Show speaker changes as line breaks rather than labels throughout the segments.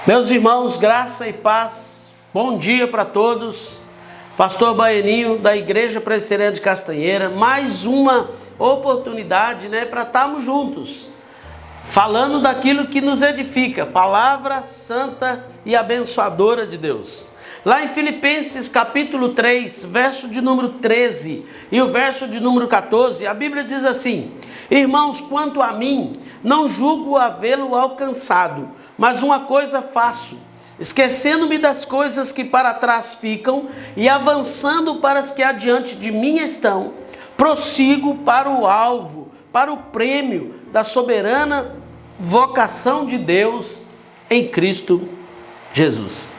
Meus irmãos, graça e paz, bom dia para todos. Pastor Baianinho da Igreja Presbiteriana de Castanheira, mais uma oportunidade, para estarmos juntos, falando daquilo que nos edifica, palavra santa e abençoadora de Deus. Lá em Filipenses capítulo 3, verso de número 13 e o verso de número 14, a Bíblia diz assim: irmãos, quanto a mim, não julgo havê-lo alcançado, mas uma coisa faço, esquecendo-me das coisas que para trás ficam e avançando para as que adiante de mim estão, prossigo para o alvo, para o prêmio da soberana vocação de Deus em Cristo Jesus.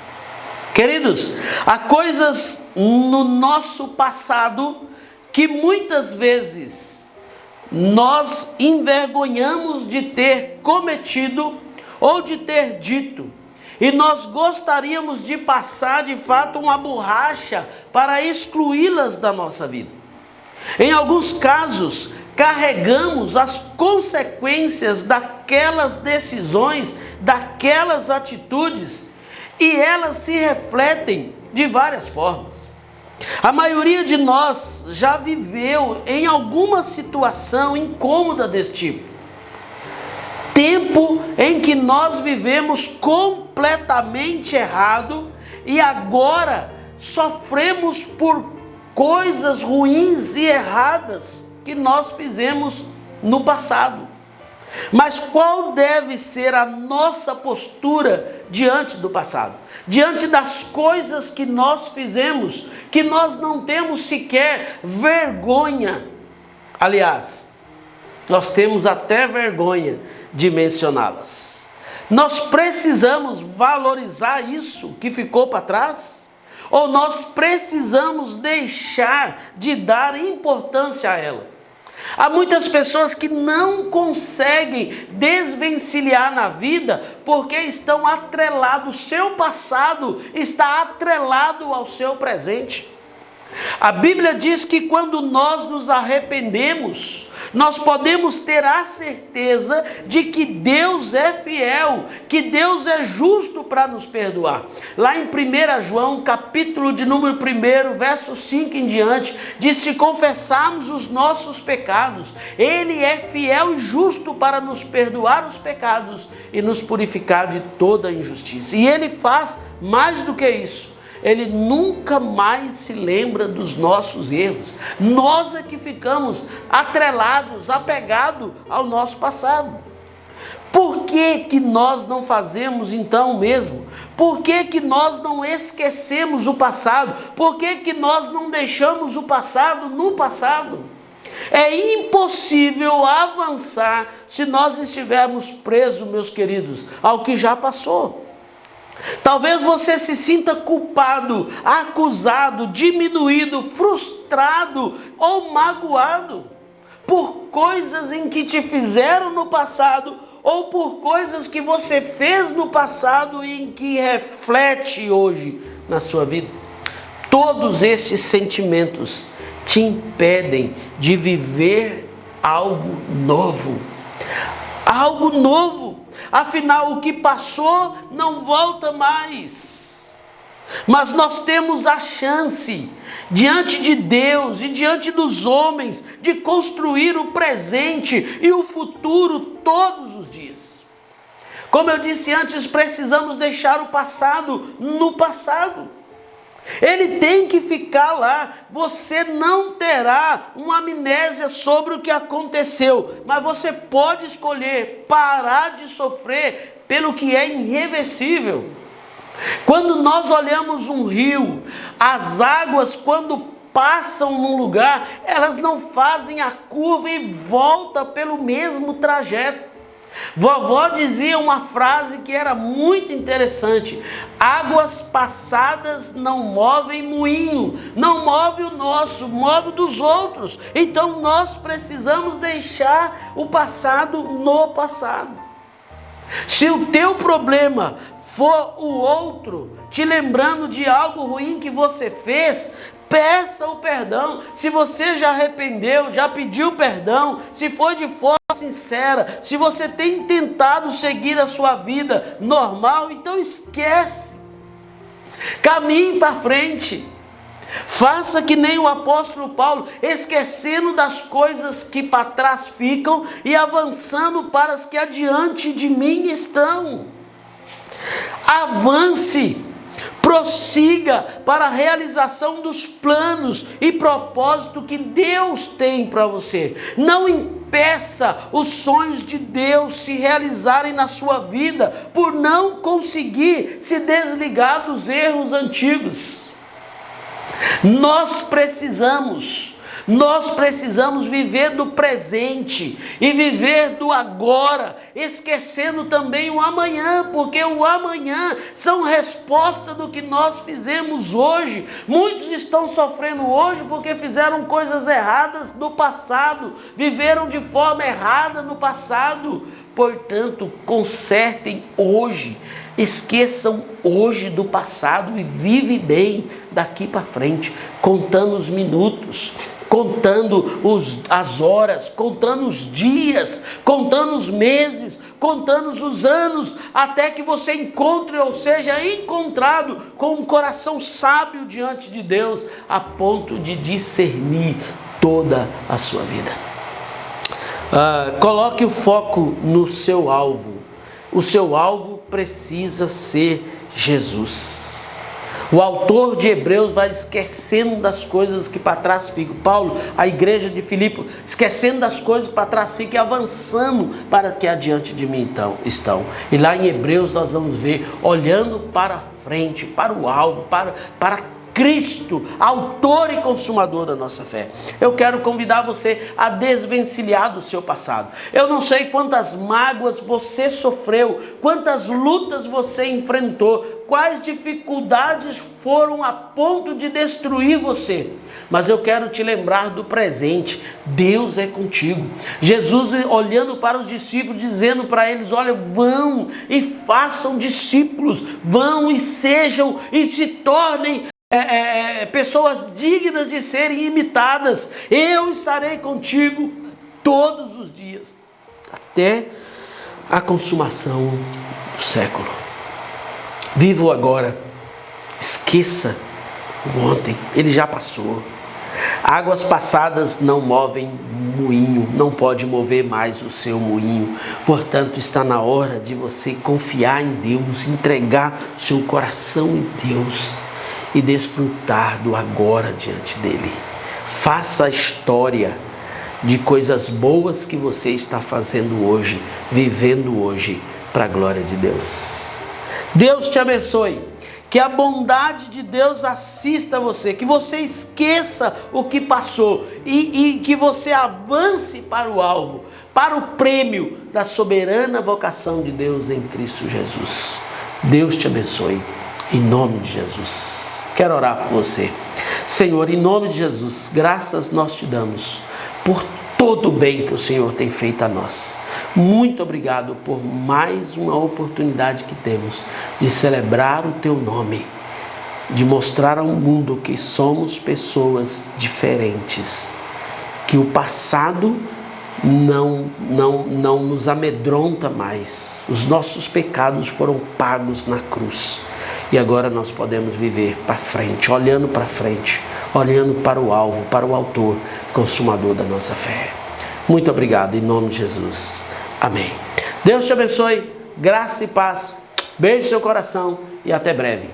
Queridos, há coisas no nosso passado que muitas vezes nós envergonhamos de ter cometido ou de ter dito, e nós gostaríamos de passar de fato uma borracha para excluí-las da nossa vida. Em alguns casos, carregamos as consequências daquelas decisões, daquelas atitudes, e elas se refletem de várias formas. A maioria de nós já viveu em alguma situação incômoda desse tipo. Tempo em que nós vivemos completamente errado e agora sofremos por coisas ruins e erradas que nós fizemos no passado. Mas qual deve ser a nossa postura diante do passado? Diante das coisas que nós fizemos, que nós não temos sequer vergonha. Aliás, nós temos até vergonha de mencioná-las. Nós precisamos valorizar isso que ficou para trás? Ou nós precisamos deixar de dar importância a ela? Há muitas pessoas que não conseguem desvencilhar na vida porque estão atrelados, seu passado está atrelado ao seu presente. A Bíblia diz que quando nós nos arrependemos, nós podemos ter a certeza de que Deus é fiel, que Deus é justo para nos perdoar. Lá em 1 João, capítulo de número 1, verso 5 em diante, diz: se confessarmos os nossos pecados, Ele é fiel e justo para nos perdoar os pecados e nos purificar de toda injustiça. E Ele faz mais do que isso. Ele nunca mais se lembra dos nossos erros. Nós é que ficamos atrelados, apegados ao nosso passado. Por que nós não fazemos então o mesmo? Por que nós não esquecemos o passado? Por que nós não deixamos o passado no passado? É impossível avançar se nós estivermos presos, meus queridos, ao que já passou. Talvez você se sinta culpado, acusado, diminuído, frustrado ou magoado por coisas em que te fizeram no passado ou por coisas que você fez no passado e em que reflete hoje na sua vida. Todos esses sentimentos te impedem de viver algo novo. Algo novo. Afinal, o que passou não volta mais. Mas nós temos a chance, diante de Deus e diante dos homens, de construir o presente e o futuro todos os dias. Como eu disse antes, precisamos deixar o passado no passado. Ele tem que ficar lá. Você não terá uma amnésia sobre o que aconteceu, mas você pode escolher parar de sofrer pelo que é irreversível. Quando nós olhamos um rio, as águas, quando passam num lugar, elas não fazem a curva e voltam pelo mesmo trajeto. Vovó dizia uma frase que era muito interessante: águas passadas não movem moinho, não move o nosso, move o dos outros. Então nós precisamos deixar o passado no passado. Se o teu problema for o outro te lembrando de algo ruim que você fez, peça o perdão. Se você já arrependeu, já pediu perdão, se foi de forma sincera, se você tem tentado seguir a sua vida normal, então esquece. Caminhe para frente. Faça que nem o apóstolo Paulo, esquecendo das coisas que para trás ficam e avançando para as que adiante de mim estão. Avance, prossiga para a realização dos planos e propósito que Deus tem para você. Não impeça os sonhos de Deus se realizarem na sua vida por não conseguir se desligar dos erros antigos. Nós precisamos viver do presente e viver do agora, esquecendo também o amanhã, porque o amanhã são resposta do que nós fizemos hoje. Muitos estão sofrendo hoje porque fizeram coisas erradas no passado, viveram de forma errada no passado. Portanto, consertem hoje, esqueçam hoje do passado e vive bem daqui para frente, contando os minutos, contando as horas, contando os dias, contando os meses, contando os anos, até que você encontre ou seja encontrado com um coração sábio diante de Deus, a ponto de discernir toda a sua vida. Coloque o foco no seu alvo. O seu alvo precisa ser Jesus. O autor de Hebreus vai esquecendo das coisas que para trás ficam. Paulo, a igreja de Filipe, esquecendo das coisas que para trás ficam e avançando para que adiante de mim estão. E lá em Hebreus nós vamos ver, olhando para frente, para o alvo, para Cristo, autor e consumador da nossa fé. Eu quero convidar você a desvencilhar do seu passado. Eu não sei quantas mágoas você sofreu, quantas lutas você enfrentou, quais dificuldades foram a ponto de destruir você. Mas eu quero te lembrar do presente. Deus é contigo. Jesus olhando para os discípulos, dizendo para eles, olha, vão e façam discípulos, vão e sejam e se tornem pessoas dignas de serem imitadas. Eu estarei contigo todos os dias, até a consumação do século. Viva o agora, esqueça o ontem, ele já passou. Águas passadas não movem moinho, não pode mover mais o seu moinho. Portanto, está na hora de você confiar em Deus, entregar seu coração em Deus e desfrutar do agora diante dele. Faça a história de coisas boas que você está fazendo hoje, vivendo hoje, para a glória de Deus. Deus te abençoe. Que a bondade de Deus assista você, que você esqueça o que passou e que você avance para o alvo, para o prêmio da soberana vocação de Deus em Cristo Jesus. Deus te abençoe, em nome de Jesus. Quero orar por você. Senhor, em nome de Jesus, graças nós te damos por todo o bem que o Senhor tem feito a nós. Muito obrigado por mais uma oportunidade que temos de celebrar o teu nome, de mostrar ao mundo que somos pessoas diferentes, que o passado não nos amedronta mais. Os nossos pecados foram pagos na cruz. E agora nós podemos viver para frente, olhando para o alvo, para o autor, consumador da nossa fé. Muito obrigado, em nome de Jesus. Amém. Deus te abençoe, graça e paz. Beijo no seu coração e até breve.